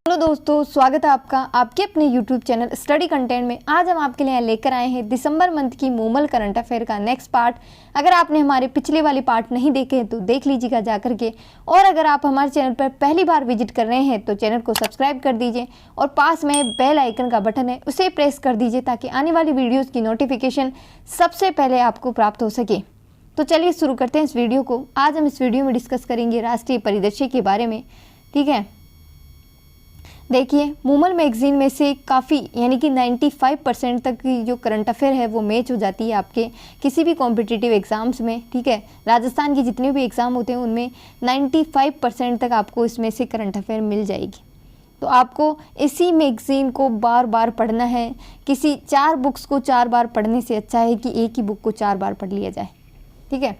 Hello दोस्तों, स्वागत है आपका आपके अपने YouTube चैनल स्टडी कंटेंट में। आज हम आपके लिए लेकर आए हैं दिसंबर मंथ की मूमल करंट अफेयर का नेक्स्ट पार्ट। अगर आपने हमारे पिछले वाली पार्ट नहीं देखे हैं तो देख लीजिएगा जा करके, और अगर आप हमारे चैनल पर पहली बार विजिट कर रहे हैं तो चैनल को सब्सक्राइब कर दीजिए और पास में बेल आइकन का बटन है उसे प्रेस कर दीजिए ताकि आने वाली वीडियोज़ की नोटिफिकेशन सबसे पहले आपको प्राप्त हो सके। तो चलिए शुरू करते हैं इस वीडियो को। आज हम इस वीडियो में डिस्कस करेंगे राष्ट्रीय परिदृश्य के बारे में। ठीक है, देखिए मूमल मैगजीन में से काफ़ी यानी कि 95% तक की जो करंट अफेयर है वो मैच हो जाती है आपके किसी भी कॉम्पिटिटिव एग्ज़ाम्स में। ठीक है, राजस्थान के जितने भी एग्ज़ाम होते हैं उनमें 95% तक आपको इसमें से करंट अफेयर मिल जाएगी। तो आपको इसी मैगज़ीन को बार बार पढ़ना है। किसी 4 बुक्स को 4 बार पढ़ने से अच्छा है कि एक ही बुक को 4 बार पढ़ लिया जाए। ठीक है,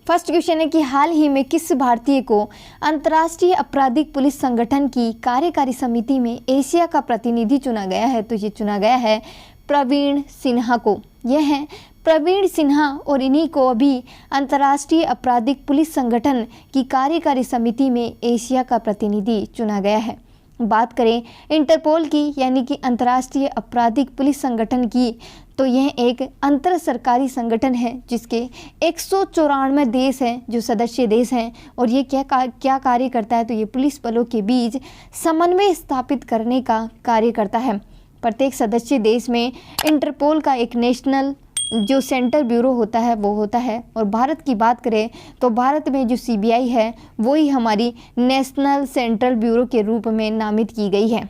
फर्स्ट क्वेश्चन है कि हाल ही में किस भारतीय को अंतर्राष्ट्रीय आपराधिक पुलिस संगठन की कार्यकारी समिति में एशिया का प्रतिनिधि चुना गया है? तो ये चुना गया है प्रवीण सिन्हा को। यह है प्रवीण सिन्हा और इन्हीं को अभी अंतर्राष्ट्रीय आपराधिक पुलिस संगठन की कार्यकारी समिति में एशिया का प्रतिनिधि चुना गया है। बात करें इंटरपोल की यानी कि अंतर्राष्ट्रीय आपराधिक पुलिस संगठन की, तो यह एक अंतर सरकारी संगठन है जिसके 194 देश हैं जो सदस्य देश हैं, और ये क्या कार्य करता है? तो ये पुलिस बलों के बीच समन्वय स्थापित करने का कार्य करता है। प्रत्येक सदस्य देश में इंटरपोल का एक नेशनल जो सेंटर ब्यूरो होता है वो होता है। और भारत की बात करें तो भारत में जो CBI है वही हमारी नेशनल सेंट्रल ब्यूरो के रूप में नामित की गई है,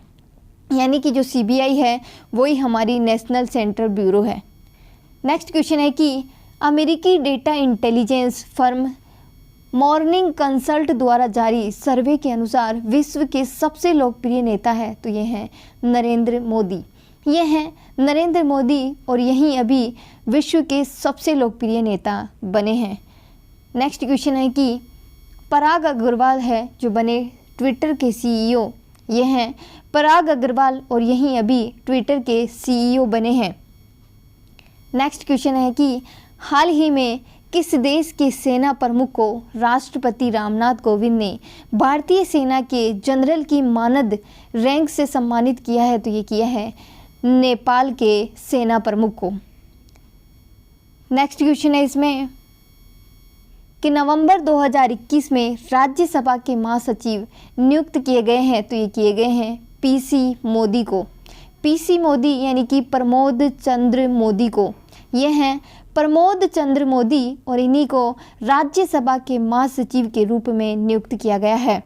यानी कि जो CBI है वही हमारी नेशनल सेंट्रल ब्यूरो है। नेक्स्ट क्वेश्चन है कि अमेरिकी data intelligence firm morning consult द्वारा जारी सर्वे के अनुसार विश्व के सबसे लोकप्रिय नेता है? तो ये हैं नरेंद्र मोदी। ये हैं नरेंद्र मोदी और यहीं अभी विश्व के सबसे लोकप्रिय नेता बने हैं। नेक्स्ट क्वेश्चन है कि पराग अग्रवाल है जो बने ट्विटर के CEO। ये हैं पराग अग्रवाल और यहीं अभी ट्विटर के CEO बने हैं। नेक्स्ट क्वेश्चन है कि हाल ही में किस देश के सेना प्रमुख को राष्ट्रपति रामनाथ कोविंद ने भारतीय सेना के जनरल की मानद रैंक से सम्मानित किया है? तो ये किया है नेपाल के सेना प्रमुख को। नेक्स्ट क्वेश्चन है इसमें कि नवंबर 2021 में राज्यसभा के महासचिव नियुक्त किए गए हैं? तो ये किए गए हैं PC मोदी को। PC मोदी यानी कि प्रमोद चंद्र मोदी को। ये हैं प्रमोद चंद्र मोदी और इन्हीं को राज्यसभा के महासचिव के रूप में नियुक्त किया गया है।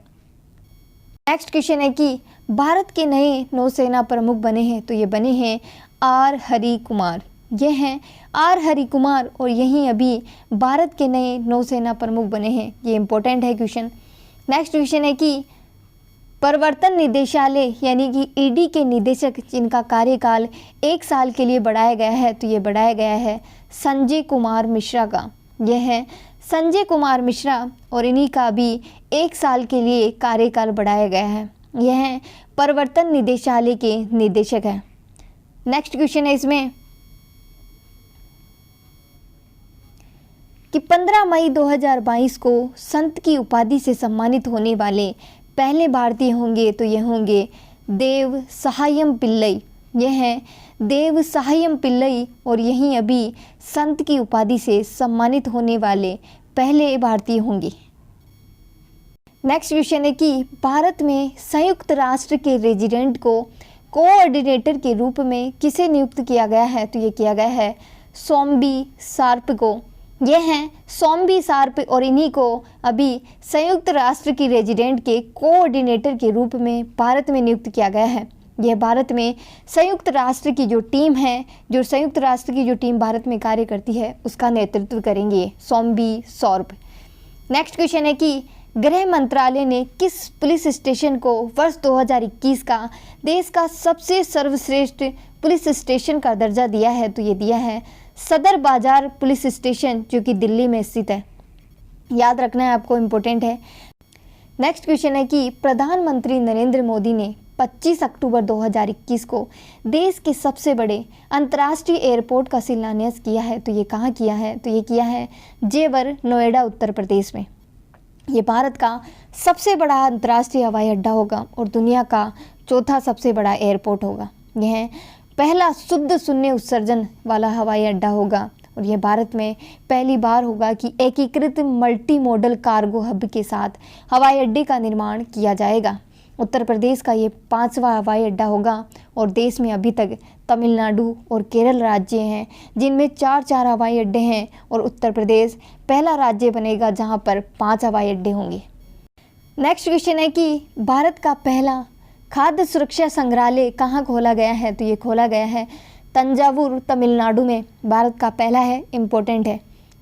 नेक्स्ट क्वेश्चन है कि भारत के नए नौसेना प्रमुख बने हैं? तो ये बने हैं R हरि कुमार। ये हैं R हरि कुमार और यहीं अभी भारत के नए नौसेना प्रमुख बने हैं। ये इंपॉर्टेंट है क्वेश्चन। नेक्स्ट क्वेश्चन है कि प्रवर्तन निदेशालय यानी कि ED के निदेशक जिनका कार्यकाल 1 साल के लिए बढ़ाया गया है? तो ये बढ़ाया गया है संजय कुमार मिश्रा का। यह है संजय कुमार मिश्रा और इन्हीं का भी 1 साल के लिए कार्यकाल बढ़ाया गया है। यह है प्रवर्तन निदेशालय के निदेशक हैं। नेक्स्ट क्वेश्चन है इसमें कि 15 मई 2022 को संत की उपाधि से सम्मानित होने वाले पहले भारतीय होंगे? तो ये होंगे देव सहायम पिल्लई। ये हैं देव सहायम पिल्लई और यहीं अभी संत की उपाधि से सम्मानित होने वाले पहले भारतीय होंगे। नेक्स्ट क्वेश्चन है कि भारत में संयुक्त राष्ट्र के रेजिडेंट को कोऑर्डिनेटर के रूप में किसे नियुक्त किया गया है? तो ये किया गया है सोम्बी शार्प को। ये हैं सोम्बी शार्प और इन्हीं को अभी संयुक्त राष्ट्र की रेजिडेंट के कोऑर्डिनेटर के रूप में भारत में नियुक्त किया गया है। यह भारत में संयुक्त राष्ट्र की जो टीम है, जो संयुक्त राष्ट्र की जो टीम भारत में कार्य करती है उसका नेतृत्व करेंगे सोम्बी शार्प। नेक्स्ट क्वेश्चन है कि गृह मंत्रालय ने किस पुलिस स्टेशन को वर्ष 2021 का देश का सबसे सर्वश्रेष्ठ पुलिस स्टेशन का दर्जा दिया है? तो ये दिया है सदर बाजार पुलिस स्टेशन जो कि दिल्ली में स्थित है। याद रखना है आपको, इम्पोर्टेंट है। नेक्स्ट क्वेश्चन है कि प्रधानमंत्री नरेंद्र मोदी ने 25 अक्टूबर 2021 को देश के सबसे बड़े अंतर्राष्ट्रीय एयरपोर्ट का शिलान्यास किया है। तो ये कहाँ किया है? तो ये किया है जेवर, नोएडा, उत्तर प्रदेश में। ये भारत का सबसे बड़ा अंतर्राष्ट्रीय हवाई अड्डा होगा और दुनिया का चौथा सबसे बड़ा एयरपोर्ट होगा। यह पहला शुद्ध शून्य उत्सर्जन वाला हवाई अड्डा होगा और यह भारत में पहली बार होगा कि एकीकृत मल्टी मॉडल कार्गो हब के साथ हवाई अड्डे का निर्माण किया जाएगा। उत्तर प्रदेश का ये 5वां हवाई अड्डा होगा और देश में अभी तक तमिलनाडु और केरल राज्य हैं जिनमें 4 हवाई अड्डे हैं और उत्तर प्रदेश पहला राज्य बनेगा जहां पर 5 हवाई अड्डे होंगे। नेक्स्ट क्वेश्चन है कि भारत का पहला खाद्य सुरक्षा संग्रहालय कहाँ खोला गया है? तो ये खोला गया है तंजावुर, तमिलनाडु में। भारत का पहला है, इम्पोर्टेंट है,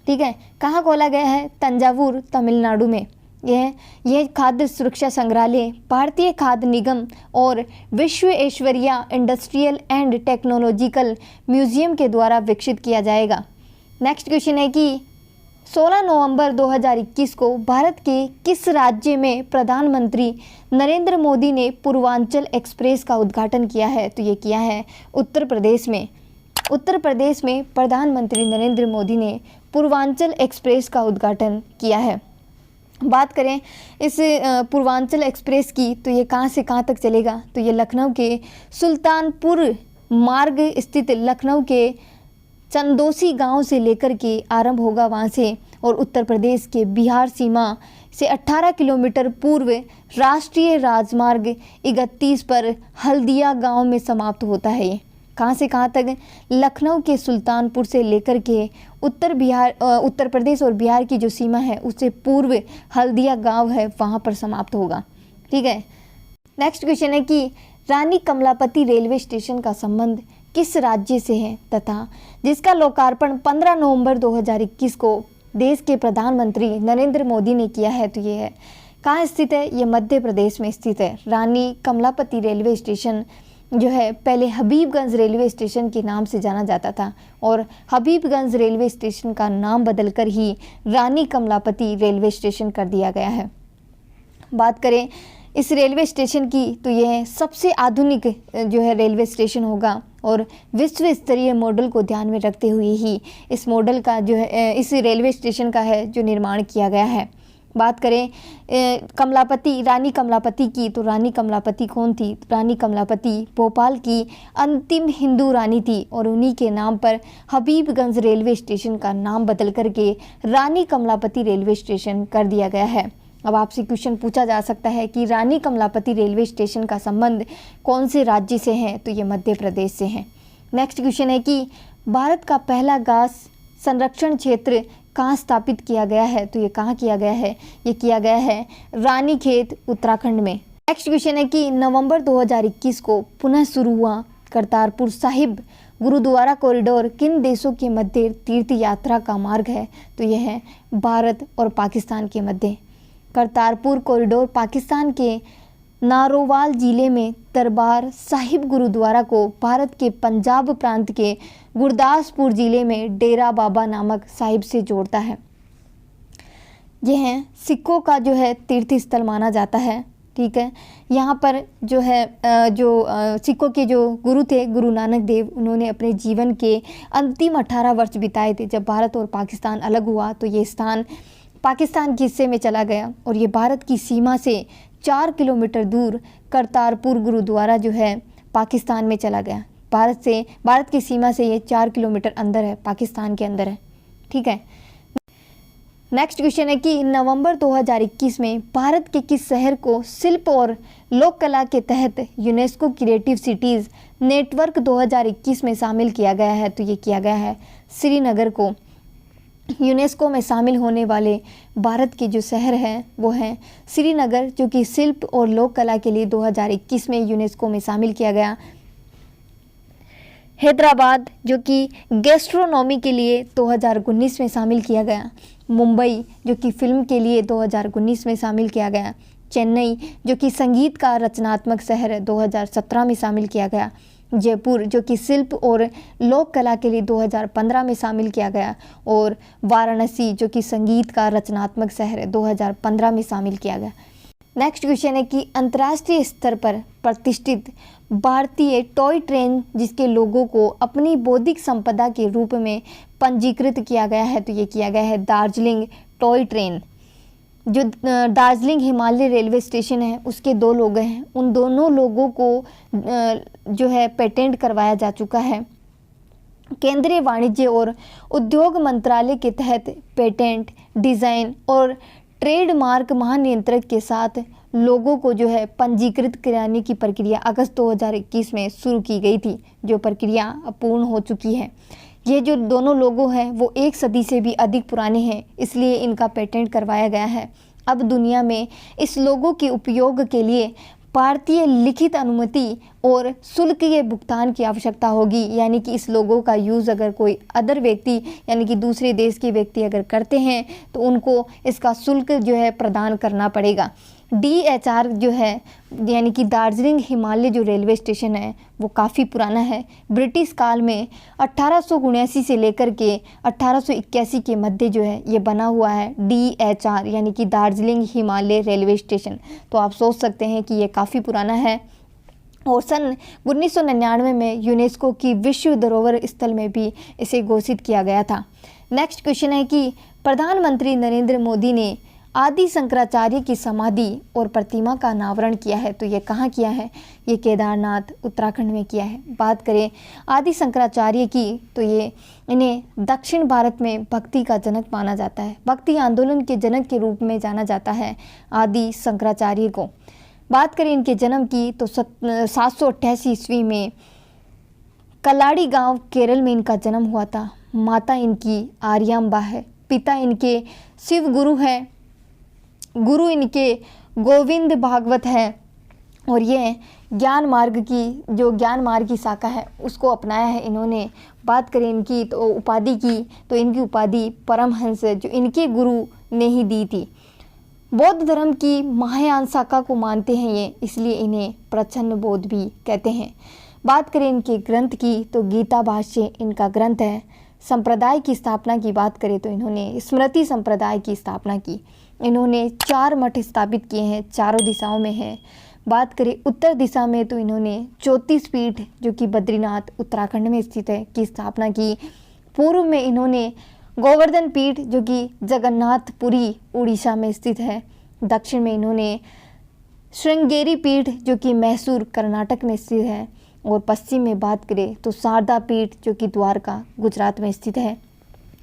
ठीक है। कहाँ खोला गया है? तंजावुर, तमिलनाडु में। यह खाद्य सुरक्षा संग्रहालय भारतीय खाद्य निगम और Visvesvaraya industrial and technological museum के द्वारा विकसित किया जाएगा। नेक्स्ट क्वेश्चन है कि 16 नवंबर 2021 को भारत के किस राज्य में प्रधानमंत्री नरेंद्र मोदी ने पूर्वांचल एक्सप्रेस का उद्घाटन किया है? तो ये किया है उत्तर प्रदेश में। उत्तर प्रदेश में प्रधानमंत्री नरेंद्र मोदी ने पूर्वांचल एक्सप्रेस का उद्घाटन किया है। बात करें इस पूर्वांचल एक्सप्रेस की, तो ये कहाँ से कहाँ तक चलेगा? तो ये लखनऊ के सुल्तानपुर मार्ग स्थित लखनऊ के चंदोसी गांव से लेकर के आरंभ होगा वहां से और उत्तर प्रदेश के बिहार सीमा से 18 किलोमीटर पूर्व राष्ट्रीय राजमार्ग 31 पर हल्दिया गांव में समाप्त होता है। ये कहाँ से कहाँ तक? लखनऊ के सुल्तानपुर से लेकर के उत्तर प्रदेश और बिहार की जो सीमा है उससे पूर्व हल्दिया गांव है वहाँ पर समाप्त होगा, ठीक है। नेक्स्ट क्वेश्चन है कि रानी कमलापति रेलवे स्टेशन का संबंध किस राज्य से है तथा जिसका लोकार्पण 15 नवंबर 2021 को देश के प्रधानमंत्री नरेंद्र मोदी ने किया है? तो ये है कहाँ स्थित है? ये मध्य प्रदेश में स्थित है। रानी कमलापति रेलवे स्टेशन जो है पहले हबीबगंज रेलवे स्टेशन के नाम से जाना जाता था और हबीबगंज रेलवे स्टेशन का नाम बदलकर ही रानी कमलापति रेलवे स्टेशन कर दिया गया है। बात करें इस रेलवे स्टेशन की, तो यह सबसे आधुनिक जो है रेलवे स्टेशन होगा और विश्व स्तरीय मॉडल को ध्यान में रखते हुए ही इस मॉडल का जो है इस रेलवे स्टेशन का है जो निर्माण किया गया है। बात करें रानी कमलापति की, तो रानी कमलापति कौन थी? रानी कमलापति भोपाल की अंतिम हिंदू रानी थी और उन्हीं के नाम पर हबीबगंज रेलवे स्टेशन का नाम बदल करके रानी कमलापति रेलवे स्टेशन कर दिया गया है। अब आपसे क्वेश्चन पूछा जा सकता है कि रानी कमलापति रेलवे स्टेशन का संबंध कौन से राज्य से है? तो ये मध्य प्रदेश से है। नेक्स्ट क्वेश्चन है कि भारत का पहला घास संरक्षण क्षेत्र कहाँ स्थापित किया गया है? तो ये कहाँ किया गया है? ये किया गया है रानीखेत, उत्तराखंड में। नेक्स्ट क्वेश्चन है कि नवंबर 2021 को पुनः शुरू हुआ करतारपुर साहिब गुरुद्वारा कॉरिडोर किन देशों के मध्य तीर्थ यात्रा का मार्ग है? तो यह है भारत और पाकिस्तान के मध्य। करतारपुर कॉरिडोर पाकिस्तान के नारोवाल जिले में दरबार साहिब गुरुद्वारा को भारत के पंजाब प्रांत के गुरदासपुर जिले में डेरा बाबा नानक साहिब से जोड़ता है। यह सिखों का जो है तीर्थ स्थल माना जाता है, ठीक है। यहाँ पर जो है सिखों के जो गुरु थे गुरु नानक देव, उन्होंने अपने जीवन के अंतिम 18 वर्ष बिताए थे। जब भारत और पाकिस्तान अलग हुआ तो ये स्थान पाकिस्तान के हिस्से में चला गया और ये भारत की सीमा से 4 किलोमीटर दूर करतारपुर गुरुद्वारा जो है पाकिस्तान में चला गया। भारत की सीमा से ये 4 किलोमीटर अंदर है, पाकिस्तान के अंदर है, ठीक है। नेक्स्ट क्वेश्चन है कि नवंबर 2021 में भारत के किस शहर को शिल्प और लोक कला के तहत यूनेस्को क्रिएटिव सिटीज़ नेटवर्क 2021 में शामिल किया गया है? तो ये किया गया है श्रीनगर को। यूनेस्को में शामिल होने वाले भारत के जो शहर हैं वो हैं श्रीनगर, जो कि शिल्प और लोक कला के लिए 2021 में यूनेस्को में शामिल किया गया। हैदराबाद जो कि गैस्ट्रोनॉमी के लिए 2019 में शामिल किया गया। मुंबई जो कि फिल्म के लिए 2019 में शामिल किया गया। चेन्नई जो कि संगीत का रचनात्मक शहर है 2017 में शामिल किया गया। जयपुर जो कि शिल्प और लोक कला के लिए 2015 में शामिल किया गया और वाराणसी जो कि संगीत का रचनात्मक शहर है 2015 में शामिल किया गया। नेक्स्ट क्वेश्चन है कि अंतर्राष्ट्रीय स्तर पर प्रतिष्ठित भारतीय टॉय ट्रेन जिसके लोगों को अपनी बौद्धिक संपदा के रूप में पंजीकृत किया गया है, तो ये किया गया है दार्जिलिंग टॉय ट्रेन। जो दार्जिलिंग हिमालय रेलवे स्टेशन है उसके 2 लोगो हैं, उन दोनों लोगों को जो है पेटेंट करवाया जा चुका है। केंद्रीय वाणिज्य और उद्योग मंत्रालय के तहत पेटेंट, डिज़ाइन और ट्रेडमार्क महानियंत्रक के साथ लोगों को जो है पंजीकृत कराने की प्रक्रिया अगस्त 2021 में शुरू की गई थी, जो प्रक्रिया अब पूर्ण हो चुकी है। ये जो दोनों लोगो हैं वो 1 सदी से भी अधिक पुराने हैं, इसलिए इनका पेटेंट करवाया गया है। अब दुनिया में इस लोगो के उपयोग के लिए भारतीय लिखित अनुमति और शुल्क के भुगतान की आवश्यकता होगी, यानी कि इस लोगो का यूज़ अगर कोई अदर व्यक्ति यानी कि दूसरे देश के व्यक्ति अगर करते हैं तो उनको इसका शुल्क जो है प्रदान करना पड़ेगा। DHR जो है यानी कि दार्जिलिंग हिमालय जो रेलवे स्टेशन है वो काफ़ी पुराना है। ब्रिटिश काल में 1879 से लेकर के 1881 के मध्य जो है ये बना हुआ है DHR यानी कि दार्जिलिंग हिमालय रेलवे स्टेशन। तो आप सोच सकते हैं कि ये काफ़ी पुराना है और सन 1999 में यूनेस्को की विश्व धरोहर स्थल में भी इसे घोषित किया गया था। नेक्स्ट क्वेश्चन है कि प्रधानमंत्री नरेंद्र मोदी ने आदि शंकराचार्य की समाधि और प्रतिमा का अनावरण किया है, तो ये कहाँ किया है? ये केदारनाथ उत्तराखंड में किया है। बात करें आदि शंकराचार्य की तो ये इन्हें दक्षिण भारत में भक्ति का जनक माना जाता है। भक्ति आंदोलन के जनक के रूप में जाना जाता है आदि शंकराचार्य को। बात करें इनके जन्म की तो 788 ईस्वी में कल्लाड़ी गांव केरल में इनका जन्म हुआ था। माता इनकी आर्यांबा है, पिता इनके शिव गुरु है, गुरु इनके गोविंद भागवत है और ये ज्ञान मार्ग की शाखा है उसको अपनाया है इन्होंने। बात करें इनकी तो उपाधि की तो इनकी उपाधि परमहंस जो इनके गुरु ने ही दी थी। बौद्ध धर्म की महायान शाखा को मानते हैं ये, इसलिए इन्हें प्रच्छन्न बौद्ध भी कहते हैं। बात करें इनके ग्रंथ की तो गीता भाष्य इनका ग्रंथ है। संप्रदाय की स्थापना की बात करें तो इन्होंने स्मृति संप्रदाय की स्थापना की। इन्होंने 4 मठ स्थापित किए हैं, चारों दिशाओं में हैं। बात करें उत्तर दिशा में तो इन्होंने 34 पीठ जो कि बद्रीनाथ उत्तराखंड में स्थित है की स्थापना की। पूर्व में इन्होंने गोवर्धन पीठ जो कि जगन्नाथपुरी उड़ीसा में स्थित है। दक्षिण में इन्होंने श्रृंगेरी पीठ जो कि मैसूर कर्नाटक में स्थित है और पश्चिम में बात करें तो शारदा पीठ जो कि द्वारका गुजरात में स्थित है।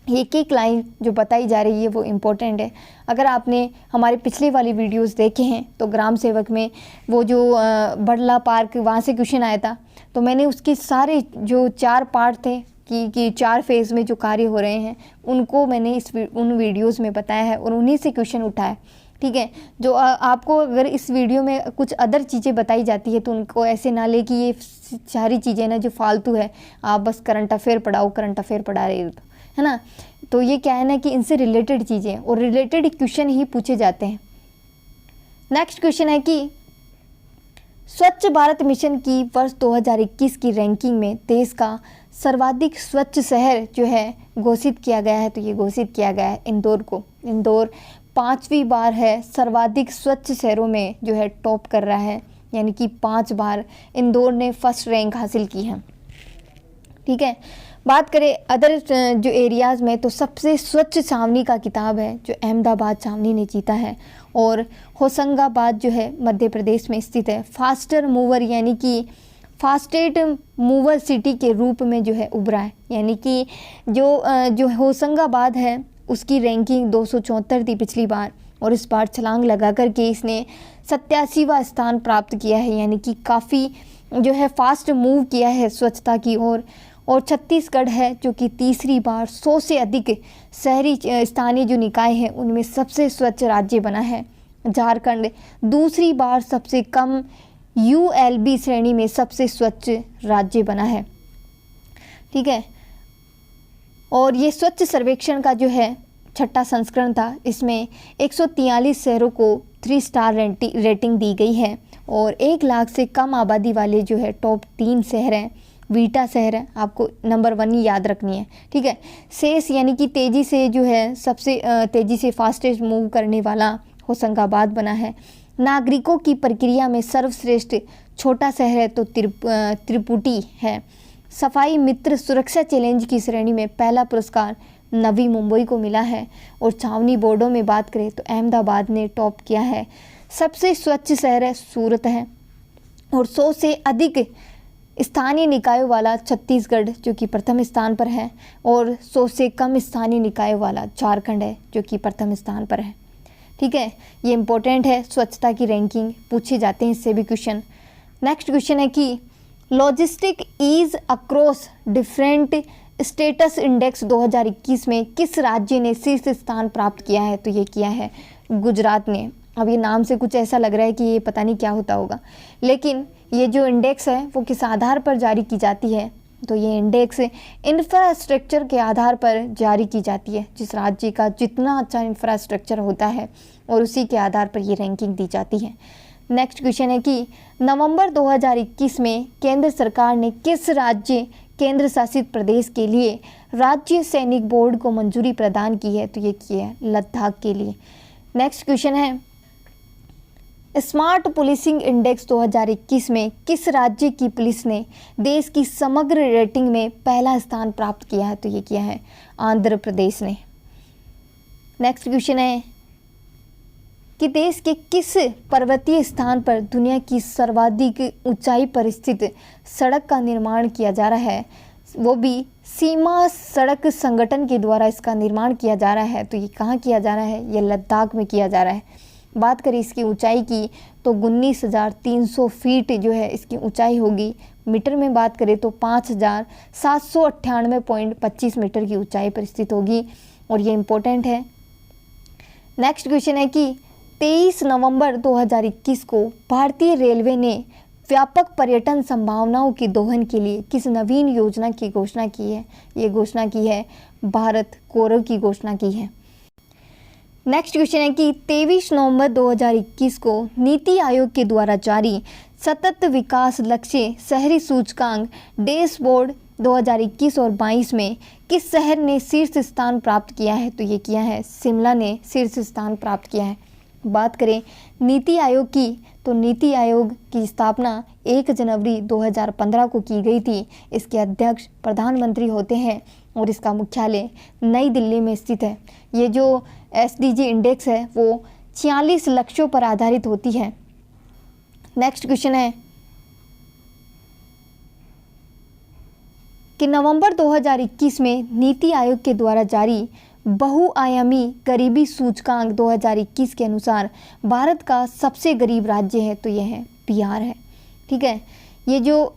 एक एक लाइन जो बताई जा रही है वो इम्पोर्टेंट है। अगर आपने हमारे पिछले वाली वीडियोस देखे हैं तो ग्राम सेवक में वो जो बड़ला पार्क वहाँ से क्वेश्चन आया था, तो मैंने उसके सारे जो 4 पार्ट थे कि 4 फेज़ में जो कार्य हो रहे हैं उनको मैंने उन वीडियोस में बताया है और उन्हीं से क्वेश्चन उठाया। ठीक है, जो आपको अगर इस वीडियो में कुछ अदर चीज़ें बताई जाती है तो उनको ऐसे ना ले कि ये सारी चीज़ें ना जो फालतू है, आप बस करंट अफेयर पढ़ाओ, करंट अफेयर पढ़ा रहे हो है ना। तो ये क्या है ना कि इनसे रिलेटेड चीज़ें और रिलेटेड क्वेश्चन ही पूछे जाते हैं। नेक्स्ट क्वेश्चन है कि स्वच्छ भारत मिशन की वर्ष 2021 की रैंकिंग में देश का सर्वाधिक स्वच्छ शहर जो है घोषित किया गया है, तो ये घोषित किया गया है इंदौर को। इंदौर 5वीं बार है सर्वाधिक स्वच्छ शहरों में जो है टॉप कर रहा है, यानी कि 5 बार इंदौर ने फर्स्ट रैंक हासिल की है। ठीक है, बात करें अदर जो एरियाज़ में तो सबसे स्वच्छ छावनी का किताब है जो अहमदाबाद छावनी ने जीता है और होशंगाबाद जो है मध्य प्रदेश में स्थित है। फास्टर मूवर यानी कि फास्टेस्ट मूवर सिटी के रूप में जो है उभरा है, यानी कि जो होशंगाबाद है उसकी रैंकिंग 274 थी पिछली बार और इस बार छलांग लगा करके इसने 87वां स्थान प्राप्त किया है, यानी कि काफ़ी जो है फास्ट मूव किया है स्वच्छता की ओर। और छत्तीसगढ़ है जो कि तीसरी बार 100 से अधिक शहरी स्थानीय जो निकाय हैं उनमें सबसे स्वच्छ राज्य बना है। झारखंड दूसरी बार सबसे कम ULB श्रेणी में सबसे स्वच्छ राज्य बना है। ठीक है, और ये स्वच्छ सर्वेक्षण का जो है 6ठा संस्करण था। इसमें 143 शहरों को 3 स्टार रेटिंग दी गई है और 1 लाख से कम आबादी वाले जो है टॉप 3 शहर हैं। वीटा शहर है, आपको नंबर 1 ही याद रखनी है। ठीक है, शेष यानी कि तेज़ी से जो है सबसे तेज़ी से फास्टेस्ट मूव करने वाला होशंगाबाद बना है। नागरिकों की प्रक्रिया में सर्वश्रेष्ठ छोटा शहर है तो त्रिपुटी है। सफाई मित्र सुरक्षा चैलेंज की श्रेणी में पहला पुरस्कार नवी मुंबई को मिला है। और छावनी बोर्डों में बात करें तो अहमदाबाद ने टॉप किया है। सबसे स्वच्छ शहर है सूरत है। और 100 से अधिक स्थानीय निकायों वाला छत्तीसगढ़ जो कि प्रथम स्थान पर है। और 100 से कम स्थानीय निकायों वाला झारखंड है जो कि प्रथम स्थान पर है। ठीक है, ये इंपॉर्टेंट है, स्वच्छता की रैंकिंग पूछे जाते हैं इससे भी क्वेश्चन। नेक्स्ट क्वेश्चन है कि logistic ease across different states index 2021 में किस राज्य ने शीर्ष स्थान प्राप्त किया है? तो ये किया है गुजरात ने। अब ये नाम से कुछ ऐसा लग रहा है कि ये पता नहीं क्या होता होगा, लेकिन ये जो इंडेक्स है वो किस आधार पर जारी की जाती है? तो ये इंडेक्स इंफ्रास्ट्रक्चर के आधार पर जारी की जाती है। जिस राज्य का जितना अच्छा इंफ्रास्ट्रक्चर होता है और उसी के आधार पर ये रैंकिंग दी जाती है। नेक्स्ट क्वेश्चन है कि नवंबर 2021 में केंद्र सरकार ने किस राज्य केंद्र शासित प्रदेश के लिए राज्य सैनिक बोर्ड को मंजूरी प्रदान की है? तो ये की है लद्दाख के लिए। नेक्स्ट क्वेश्चन है स्मार्ट पुलिसिंग इंडेक्स 2021 में किस राज्य की पुलिस ने देश की समग्र रेटिंग में पहला स्थान प्राप्त किया है? तो ये किया है आंध्र प्रदेश ने। नेक्स्ट क्वेश्चन है कि देश के किस पर्वतीय स्थान पर दुनिया की सर्वाधिक ऊंचाई पर स्थित सड़क का निर्माण किया जा रहा है? वो भी सीमा सड़क संगठन के द्वारा इसका निर्माण किया जा रहा है। तो ये कहाँ किया जा रहा है? ये लद्दाख में किया जा रहा है। बात करें इसकी ऊंचाई की तो 19,300 फीट जो है इसकी ऊंचाई होगी। मीटर में बात करें तो 5,798.25 मीटर की ऊंचाई पर स्थित होगी और ये इम्पोर्टेंट है। नेक्स्ट क्वेश्चन है कि 23 नवंबर 2021 को भारतीय रेलवे ने व्यापक पर्यटन संभावनाओं के दोहन के लिए किस नवीन योजना की घोषणा की है? ये घोषणा की है भारत गौरव की घोषणा की है। नेक्स्ट क्वेश्चन है कि 23 नवंबर 2021 को नीति आयोग के द्वारा जारी सतत विकास लक्ष्य शहरी सूचकांक डैशबोर्ड 2021 और 22 में किस शहर ने शीर्ष स्थान प्राप्त किया है? तो ये किया है शिमला ने शीर्ष स्थान प्राप्त किया है। बात करें नीति आयोग की तो नीति आयोग की स्थापना 1 जनवरी 2015 को की गई थी। इसके अध्यक्ष प्रधानमंत्री होते हैं और इसका मुख्यालय नई दिल्ली में स्थित है। ये जो SDG इंडेक्स है वो 46 लक्ष्यों पर आधारित होती है। नेक्स्ट क्वेश्चन है कि नवंबर 2021 में नीति आयोग के द्वारा जारी बहुआयामी गरीबी सूचकांक 2021 के अनुसार भारत का सबसे गरीब राज्य है तो यह है बिहार है। ठीक है, ये जो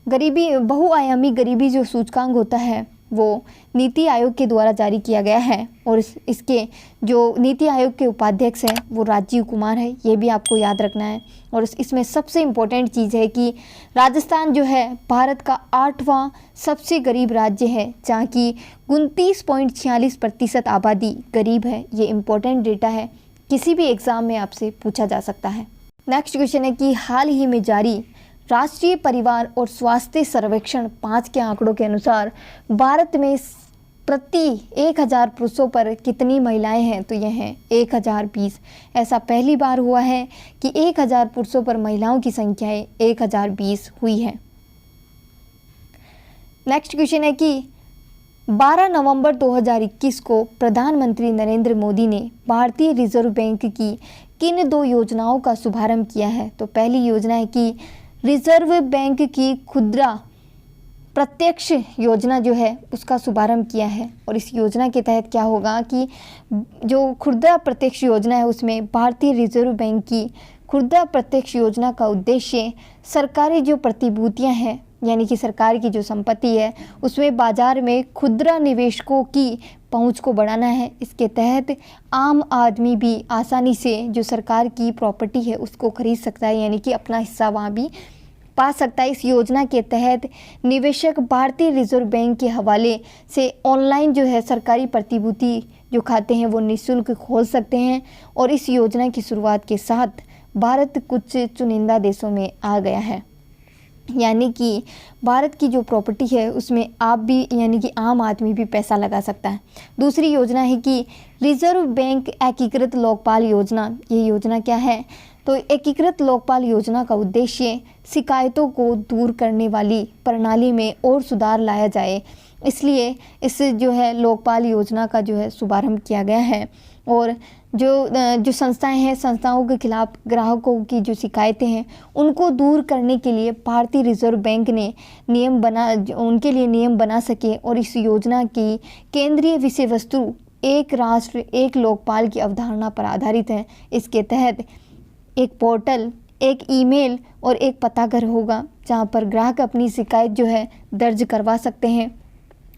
बहुआयामी गरीबी जो सूचकांक होता है वो नीति आयोग के द्वारा जारी किया गया है और इसके जो नीति आयोग के उपाध्यक्ष हैं वो राजीव कुमार है। ये भी आपको याद रखना है। और इसमें सबसे इम्पोर्टेंट चीज़ है कि राजस्थान जो है भारत का 8वां सबसे गरीब राज्य है, जहाँ की 29.46% आबादी गरीब है। ये इम्पोर्टेंट डेटा है, किसी भी एग्ज़ाम में आपसे पूछा जा सकता है। नेक्स्ट क्वेश्चन है कि हाल ही में जारी राष्ट्रीय परिवार और स्वास्थ्य सर्वेक्षण 5 के आंकड़ों के अनुसार भारत में प्रति 1000 पुरुषों पर कितनी महिलाएं हैं? तो यह है 1020। ऐसा पहली बार हुआ है कि 1000 पुरुषों पर महिलाओं की संख्या 1020 हुई है। नेक्स्ट क्वेश्चन है कि 12 नवंबर 2021 को प्रधानमंत्री नरेंद्र मोदी ने भारतीय रिजर्व बैंक की किन 2 योजनाओं का शुभारंभ किया है? तो पहली योजना है कि रिजर्व बैंक की खुदरा प्रत्यक्ष योजना जो है उसका शुभारंभ किया है। और इस योजना के तहत क्या होगा कि जो खुदरा प्रत्यक्ष योजना है उसमें भारतीय रिजर्व बैंक की खुदरा प्रत्यक्ष योजना का उद्देश्य सरकारी जो प्रतिभूतियां हैं यानी कि सरकार की जो संपत्ति है उसमें बाजार में खुदरा निवेशकों की पहुंच को बढ़ाना है। इसके तहत आम आदमी भी आसानी से जो सरकार की प्रॉपर्टी है उसको खरीद सकता है, यानी कि अपना हिस्सा वहाँ भी पा सकता है। इस योजना के तहत निवेशक भारतीय रिजर्व बैंक के हवाले से ऑनलाइन जो है सरकारी प्रतिभूति जो खाते हैं वो निःशुल्क खोल सकते हैं। और इस योजना की शुरुआत के साथ भारत कुछ चुनिंदा देशों में आ गया है। यानी कि भारत की जो प्रॉपर्टी है उसमें आप भी यानी कि आम आदमी भी पैसा लगा सकता है। दूसरी योजना है कि रिजर्व बैंक एकीकृत लोकपाल योजना। ये योजना क्या है? तो एकीकृत लोकपाल योजना का उद्देश्य शिकायतों को दूर करने वाली प्रणाली में और सुधार लाया जाए, इसलिए इस जो है लोकपाल योजना का जो है शुभारंभ किया गया है। और जो संस्थाएं हैं, संस्थाओं के खिलाफ ग्राहकों की जो शिकायतें हैं उनको दूर करने के लिए भारतीय रिजर्व बैंक ने उनके लिए नियम बना सके। और इस योजना की केंद्रीय विषय वस्तु एक राष्ट्र एक लोकपाल की अवधारणा पर आधारित है। इसके तहत एक पोर्टल, एक ईमेल और एक पता घर होगा जहां पर ग्राहक अपनी शिकायत जो है दर्ज करवा सकते हैं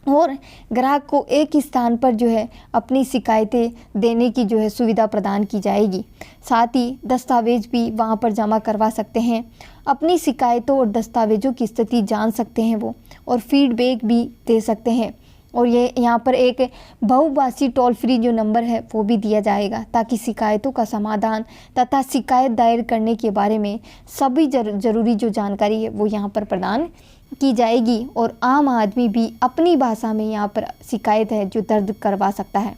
और ग्राहक को एक ही स्थान पर जो है अपनी शिकायतें देने की जो है सुविधा प्रदान की जाएगी। साथ ही दस्तावेज भी वहां पर जमा करवा सकते हैं, अपनी शिकायतों और दस्तावेजों की स्थिति जान सकते हैं वो, और फीडबैक भी दे सकते हैं। और ये यहाँ पर एक बहुभाषी टोल फ्री जो नंबर है वो भी दिया जाएगा ताकि शिकायतों का समाधान तथा शिकायत दायर करने के बारे में सभी जरूरी जो जानकारी है वो यहाँ पर प्रदान की जाएगी और आम आदमी भी अपनी भाषा में यहाँ पर शिकायत है जो दर्ज करवा सकता है।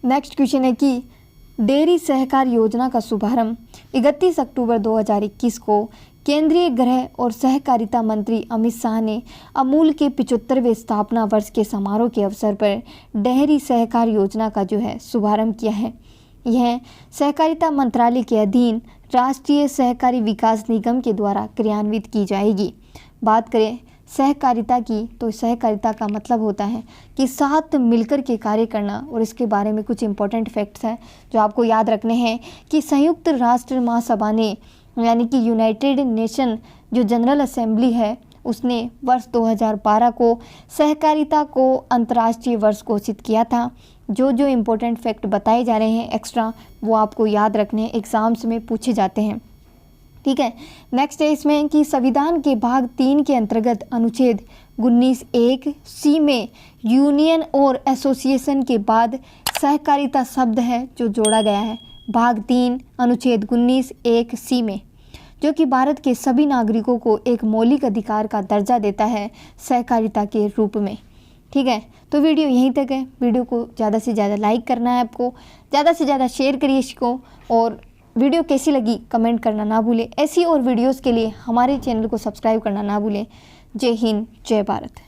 नेक्स्ट क्वेश्चन है कि डेयरी सहकार योजना का शुभारंभ 31 अक्टूबर 2021 को केंद्रीय गृह और सहकारिता मंत्री अमित शाह ने अमूल के 75वें स्थापना वर्ष के समारोह के अवसर पर डेयरी सहकार योजना का जो है शुभारंभ किया है। यह सहकारिता मंत्रालय के अधीन राष्ट्रीय सहकारी विकास निगम के द्वारा क्रियान्वित की जाएगी। बात करें सहकारिता की, तो सहकारिता का मतलब होता है कि साथ मिलकर के कार्य करना। और इसके बारे में कुछ इंपॉर्टेंट फैक्ट्स हैं जो आपको याद रखने हैं कि संयुक्त राष्ट्र महासभा ने यानी कि यूनाइटेड नेशन जो जनरल असेंबली है उसने वर्ष 2012 को सहकारिता को अंतर्राष्ट्रीय वर्ष घोषित किया था। जो इम्पोर्टेंट फैक्ट बताए जा रहे हैं एक्स्ट्रा वो आपको याद रखने, एग्ज़ाम्स में पूछे जाते हैं। ठीक है। नेक्स्ट है इसमें कि संविधान के भाग 3 के अंतर्गत अनुच्छेद 19(1) सी में यूनियन और एसोसिएशन के बाद सहकारिता शब्द है जो जोड़ा गया है भाग 3 अनुच्छेद 19(1) सी में, जो कि भारत के सभी नागरिकों को एक मौलिक अधिकार का दर्जा देता है सहकारिता के रूप में। ठीक है, तो वीडियो यहीं तक है। वीडियो को ज़्यादा से ज़्यादा लाइक करना है, आपको ज़्यादा से ज़्यादा शेयर करिए इसको, और वीडियो कैसी लगी कमेंट करना ना भूलें। ऐसी और वीडियोस के लिए हमारे चैनल को सब्सक्राइब करना ना भूलें। जय हिंद, जय भारत।